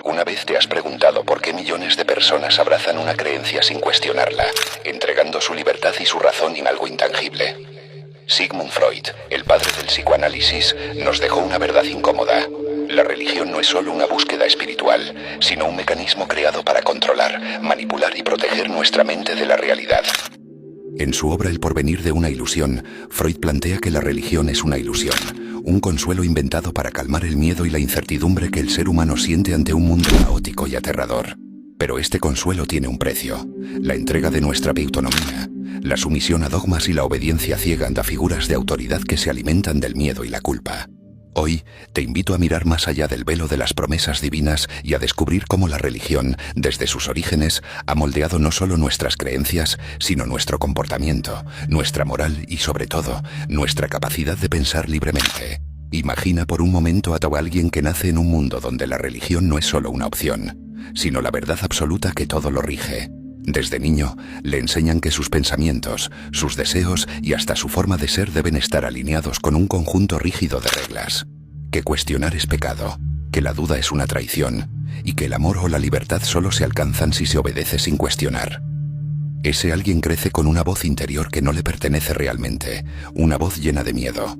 ¿Alguna vez te has preguntado por qué millones de personas abrazan una creencia sin cuestionarla, entregando su libertad y su razón en algo intangible? Sigmund Freud, el padre del psicoanálisis, nos dejó una verdad incómoda. La religión no es solo una búsqueda espiritual, sino un mecanismo creado para controlar, manipular y proteger nuestra mente de la realidad. En su obra El porvenir de una ilusión, Freud plantea que la religión es una ilusión, un consuelo inventado para calmar el miedo y la incertidumbre que el ser humano siente ante un mundo caótico y aterrador. Pero este consuelo tiene un precio: la entrega de nuestra autonomía, la sumisión a dogmas y la obediencia ciega ante figuras de autoridad que se alimentan del miedo y la culpa. Hoy te invito a mirar más allá del velo de las promesas divinas y a descubrir cómo la religión, desde sus orígenes, ha moldeado no solo nuestras creencias, sino nuestro comportamiento, nuestra moral y, sobre todo, nuestra capacidad de pensar libremente. Imagina por un momento a alguien que nace en un mundo donde la religión no es solo una opción, sino la verdad absoluta que todo lo rige. Desde niño, le enseñan que sus pensamientos, sus deseos y hasta su forma de ser deben estar alineados con un conjunto rígido de reglas. Que cuestionar es pecado, que la duda es una traición y que el amor o la libertad solo se alcanzan si se obedece sin cuestionar. Ese alguien crece con una voz interior que no le pertenece realmente, una voz llena de miedo.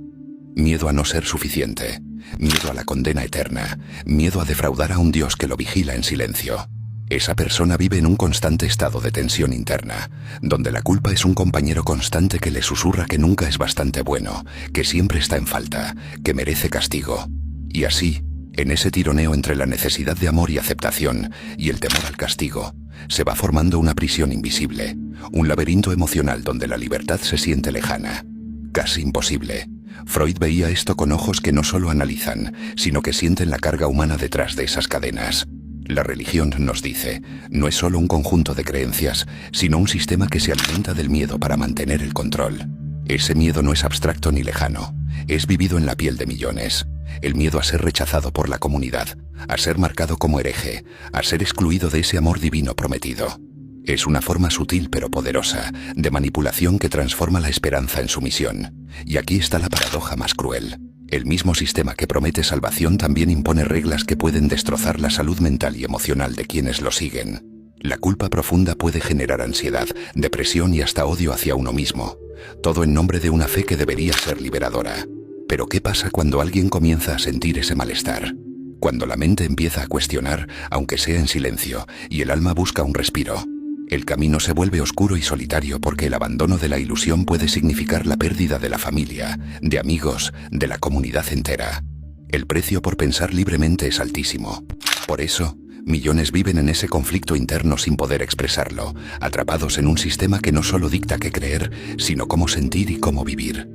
Miedo a no ser suficiente, miedo a la condena eterna, miedo a defraudar a un Dios que lo vigila en silencio. Esa persona vive en un constante estado de tensión interna, donde la culpa es un compañero constante que le susurra que nunca es bastante bueno, que siempre está en falta, que merece castigo. Y así, en ese tironeo entre la necesidad de amor y aceptación y el temor al castigo, se va formando una prisión invisible, un laberinto emocional donde la libertad se siente lejana, casi imposible. Freud veía esto con ojos que no solo analizan, sino que sienten la carga humana detrás de esas cadenas. La religión, nos dice, no es solo un conjunto de creencias, sino un sistema que se alimenta del miedo para mantener el control. Ese miedo no es abstracto ni lejano, es vivido en la piel de millones. El miedo a ser rechazado por la comunidad, a ser marcado como hereje, a ser excluido de ese amor divino prometido. Es una forma sutil pero poderosa de manipulación que transforma la esperanza en sumisión. Y aquí está la paradoja más cruel. El mismo sistema que promete salvación también impone reglas que pueden destrozar la salud mental y emocional de quienes lo siguen. La culpa profunda puede generar ansiedad, depresión y hasta odio hacia uno mismo. Todo en nombre de una fe que debería ser liberadora. Pero ¿qué pasa cuando alguien comienza a sentir ese malestar? Cuando la mente empieza a cuestionar, aunque sea en silencio, y el alma busca un respiro. El camino se vuelve oscuro y solitario porque el abandono de la ilusión puede significar la pérdida de la familia, de amigos, de la comunidad entera. El precio por pensar libremente es altísimo. Por eso, millones viven en ese conflicto interno sin poder expresarlo, atrapados en un sistema que no solo dicta qué creer, sino cómo sentir y cómo vivir.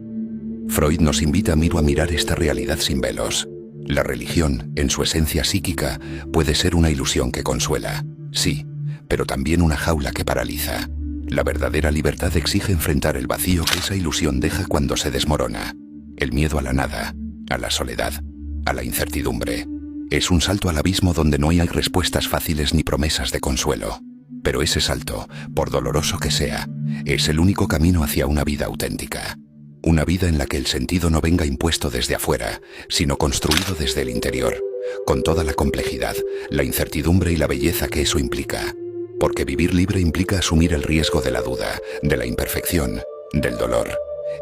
Freud nos invita a mirar esta realidad sin velos. La religión, en su esencia psíquica, puede ser una ilusión que consuela, sí, pero también una jaula que paraliza. La verdadera libertad exige enfrentar el vacío que esa ilusión deja cuando se desmorona. El miedo a la nada, a la soledad, a la incertidumbre. Es un salto al abismo donde no hay respuestas fáciles ni promesas de consuelo. Pero ese salto, por doloroso que sea, es el único camino hacia una vida auténtica. Una vida en la que el sentido no venga impuesto desde afuera, sino construido desde el interior, con toda la complejidad, la incertidumbre y la belleza que eso implica. Porque vivir libre implica asumir el riesgo de la duda, de la imperfección, del dolor.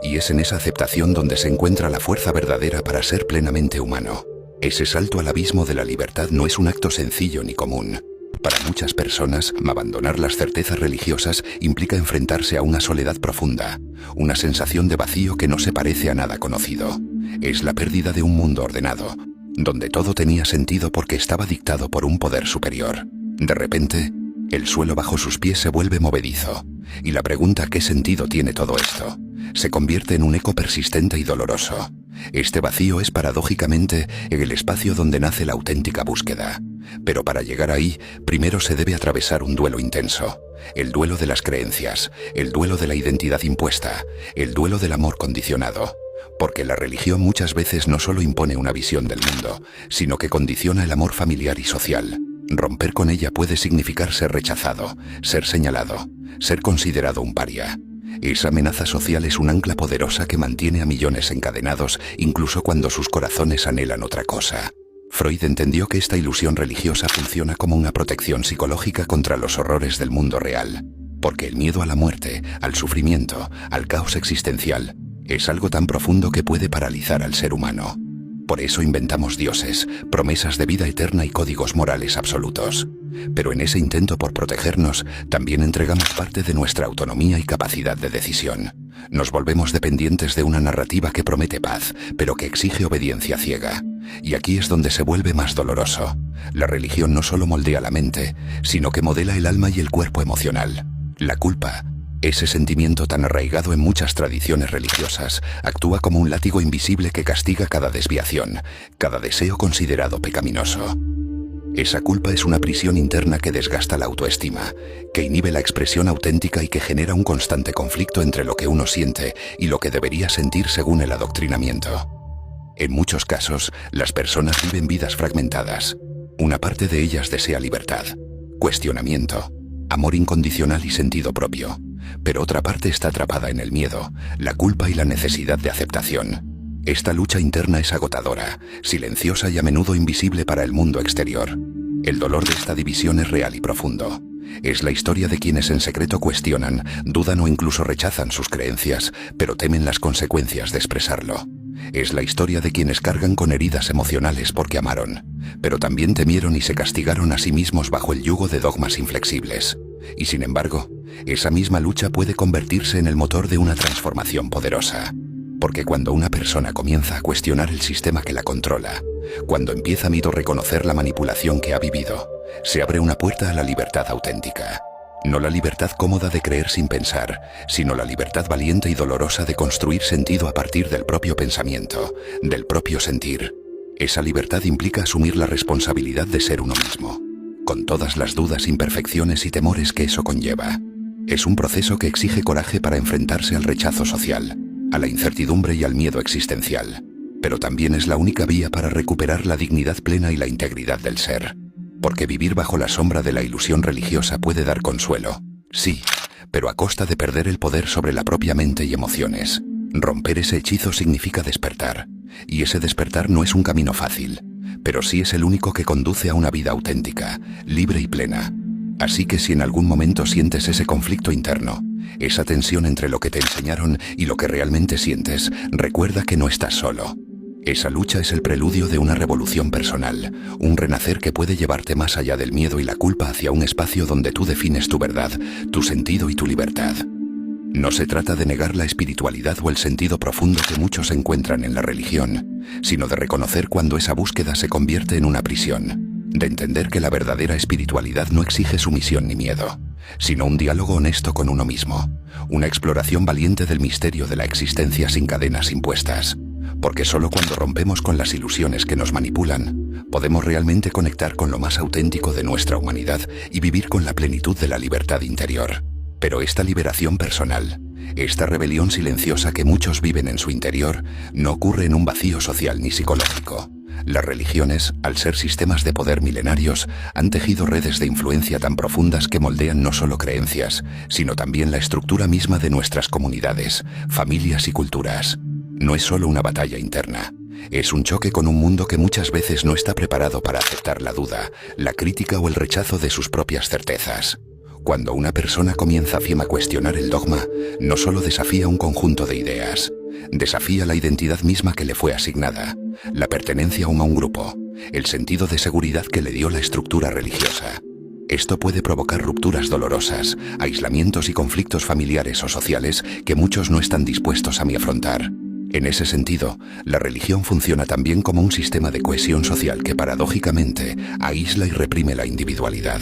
Y es en esa aceptación donde se encuentra la fuerza verdadera para ser plenamente humano. Ese salto al abismo de la libertad no es un acto sencillo ni común. Para muchas personas, abandonar las certezas religiosas implica enfrentarse a una soledad profunda, una sensación de vacío que no se parece a nada conocido. Es la pérdida de un mundo ordenado, donde todo tenía sentido porque estaba dictado por un poder superior. De repente, el suelo bajo sus pies se vuelve movedizo, y la pregunta ¿qué sentido tiene todo esto? Se convierte en un eco persistente y doloroso. Este vacío es paradójicamente el espacio donde nace la auténtica búsqueda. Pero para llegar ahí, primero se debe atravesar un duelo intenso. El duelo de las creencias, el duelo de la identidad impuesta, el duelo del amor condicionado. Porque la religión muchas veces no solo impone una visión del mundo, sino que condiciona el amor familiar y social. Romper con ella puede significar ser rechazado, ser señalado, ser considerado un paria. Esa amenaza social es un ancla poderosa que mantiene a millones encadenados incluso cuando sus corazones anhelan otra cosa. Freud entendió que esta ilusión religiosa funciona como una protección psicológica contra los horrores del mundo real, porque el miedo a la muerte, al sufrimiento, al caos existencial, es algo tan profundo que puede paralizar al ser humano. Por eso inventamos dioses, promesas de vida eterna y códigos morales absolutos. Pero en ese intento por protegernos, también entregamos parte de nuestra autonomía y capacidad de decisión. Nos volvemos dependientes de una narrativa que promete paz, pero que exige obediencia ciega. Y aquí es donde se vuelve más doloroso. La religión no solo moldea la mente, sino que modela el alma y el cuerpo emocional. La culpa, ese sentimiento tan arraigado en muchas tradiciones religiosas, actúa como un látigo invisible que castiga cada desviación, cada deseo considerado pecaminoso. Esa culpa es una prisión interna que desgasta la autoestima, que inhibe la expresión auténtica y que genera un constante conflicto entre lo que uno siente y lo que debería sentir según el adoctrinamiento. En muchos casos, las personas viven vidas fragmentadas. Una parte de ellas desea libertad, cuestionamiento, amor incondicional y sentido propio, pero otra parte está atrapada en el miedo, la culpa y la necesidad de aceptación. Esta lucha interna es agotadora, silenciosa y a menudo invisible para el mundo exterior. El dolor de esta división es real y profundo. Es la historia de quienes en secreto cuestionan, dudan o incluso rechazan sus creencias, pero temen las consecuencias de expresarlo. Es la historia de quienes cargan con heridas emocionales porque amaron, pero también temieron y se castigaron a sí mismos bajo el yugo de dogmas inflexibles. Y sin embargo, esa misma lucha puede convertirse en el motor de una transformación poderosa. Porque cuando una persona comienza a cuestionar el sistema que la controla, cuando empieza a reconocer la manipulación que ha vivido, se abre una puerta a la libertad auténtica. No la libertad cómoda de creer sin pensar, sino la libertad valiente y dolorosa de construir sentido a partir del propio pensamiento, del propio sentir. Esa libertad implica asumir la responsabilidad de ser uno mismo, con todas las dudas, imperfecciones y temores que eso conlleva. Es un proceso que exige coraje para enfrentarse al rechazo social, a la incertidumbre y al miedo existencial, pero también es la única vía para recuperar la dignidad plena y la integridad del ser. Porque vivir bajo la sombra de la ilusión religiosa puede dar consuelo, sí, pero a costa de perder el poder sobre la propia mente y emociones. Romper ese hechizo significa despertar, y ese despertar no es un camino fácil, pero sí es el único que conduce a una vida auténtica, libre y plena. Así que si en algún momento sientes ese conflicto interno, esa tensión entre lo que te enseñaron y lo que realmente sientes, recuerda que no estás solo. Esa lucha es el preludio de una revolución personal, un renacer que puede llevarte más allá del miedo y la culpa hacia un espacio donde tú defines tu verdad, tu sentido y tu libertad. No se trata de negar la espiritualidad o el sentido profundo que muchos encuentran en la religión, sino de reconocer cuando esa búsqueda se convierte en una prisión, de entender que la verdadera espiritualidad no exige sumisión ni miedo, sino un diálogo honesto con uno mismo, una exploración valiente del misterio de la existencia sin cadenas impuestas. Porque solo cuando rompemos con las ilusiones que nos manipulan, podemos realmente conectar con lo más auténtico de nuestra humanidad y vivir con la plenitud de la libertad interior. Pero esta liberación personal, esta rebelión silenciosa que muchos viven en su interior, no ocurre en un vacío social ni psicológico. Las religiones, al ser sistemas de poder milenarios, han tejido redes de influencia tan profundas que moldean no solo creencias, sino también la estructura misma de nuestras comunidades, familias y culturas. No es solo una batalla interna, es un choque con un mundo que muchas veces no está preparado para aceptar la duda, la crítica o el rechazo de sus propias certezas. Cuando una persona comienza a cuestionar el dogma, no solo desafía un conjunto de ideas, desafía la identidad misma que le fue asignada, la pertenencia a un grupo, el sentido de seguridad que le dio la estructura religiosa. Esto puede provocar rupturas dolorosas, aislamientos y conflictos familiares o sociales que muchos no están dispuestos a afrontar. En ese sentido, la religión funciona también como un sistema de cohesión social que paradójicamente aísla y reprime la individualidad.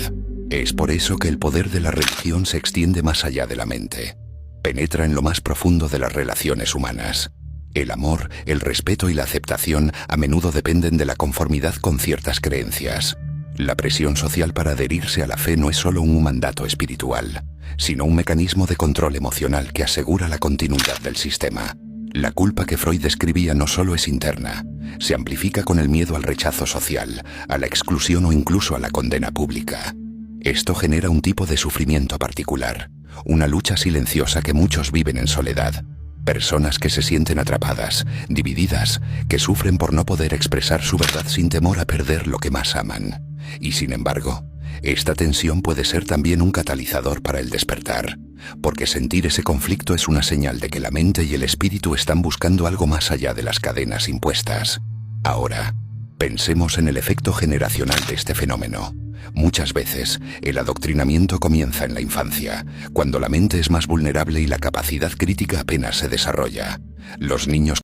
Es por eso que el poder de la religión se extiende más allá de la mente. Penetra en lo más profundo de las relaciones humanas. El amor, el respeto y la aceptación a menudo dependen de la conformidad con ciertas creencias. La presión social para adherirse a la fe no es solo un mandato espiritual, sino un mecanismo de control emocional que asegura la continuidad del sistema. La culpa que Freud describía no solo es interna, se amplifica con el miedo al rechazo social, a la exclusión o incluso a la condena pública. Esto genera un tipo de sufrimiento particular, una lucha silenciosa que muchos viven en soledad. Personas que se sienten atrapadas, divididas, que sufren por no poder expresar su verdad sin temor a perder lo que más aman. Y sin embargo, esta tensión puede ser también un catalizador para el despertar, porque sentir ese conflicto es una señal de que la mente y el espíritu están buscando algo más allá de las cadenas impuestas. Ahora, pensemos en el efecto generacional de este fenómeno. Muchas veces, el adoctrinamiento comienza en la infancia, cuando la mente es más vulnerable y la capacidad crítica apenas se desarrolla. Los niños